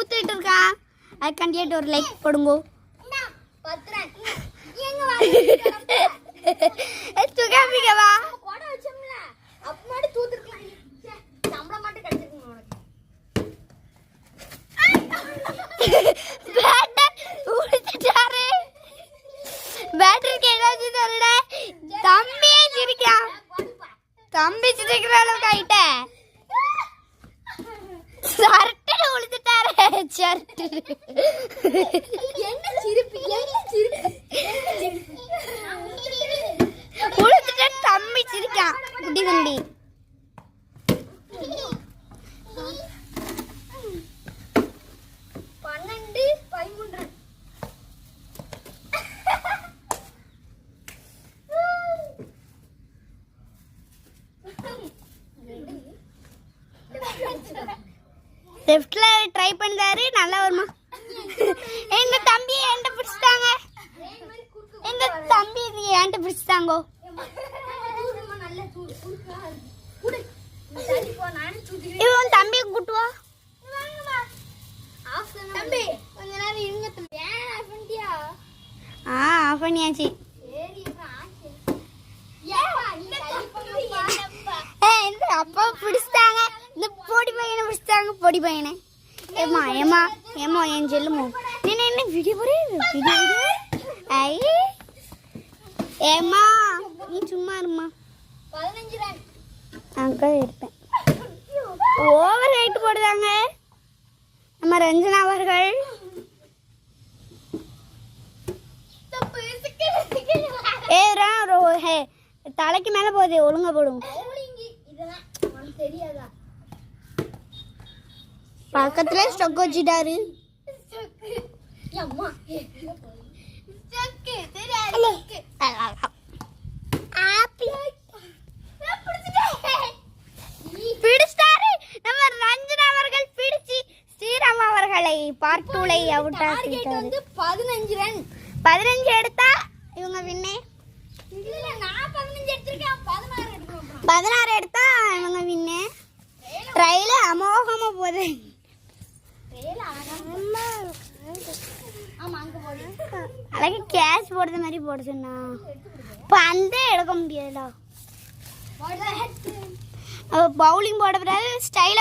தூத்துட்டு இருக்கான். அதுக்காண்டிட்டு ஒரு லைக் போடுங்க. சுகாமிக்கவா பேட்டரிக்கு ஏதாச்சும் சொல்லுட. தம்பியே சிரிக்கான். தம்பி சிரிக்கிற அளவுக்கு ஆயிட்ட. சர்ட்டு உழுதுட்டாரு. சர்ட்டு உழுதுட்ட தம்பி சிரிக்கான். குட்டி தம்பி லெஃப்ட்ல ட்ரை பண்ணாரு. நல்லா வருமா? எங்க தம்பி என்கிட்ட பிடிச்சிட்டாங்க. எங்க தம்பி என்கிட்ட பிடிச்சிட்டாங்கோ. இவன் தம்பியை கூட்டுவா. ஆஃப் பண்ணியாச்சு. அப்பா பிடிச்சிட்டாங்க. இந்த பொடி பையனை பிடிச்சிட்டாங்க. பொடி பையனை ஏமா ஏமா ஏமா என் செல்லுமோ நீ என்ன வீடியோ போடு. ஐ ஏமா நீ சும்மா இருமா. 15 ரன் அங்கே இருப்பேன். ஓவர் ஹைட் போடுதாங்க நம்ம ரஞ்சனா அவர்கள். தலைக்கு மேல போகுது. ஒழுங்கா போடுங்க. பக்கத்துல ஸ்டொக் வச்சுட்டாரு. பிடிச்சிட்டாரு நம்ம ரஞ்சனா அவர்கள். பிடிச்சி ஸ்ரீராம் அவர்களை பார்ட் 2 அவுட் ஆக்கிட்டாரு. 15 ரன் 15 எடுத்தா இவங்க வின்னே. 16 எடுத்தா இவங்க வின்னே. ட்ரைல அமோகமா போகுது. அழகு கேஷ் போடுற மாதிரி போட சொன்னா பந்தே எடுக்க முடியாதுடா. பவுலிங் போட பிறகு ஸ்டைல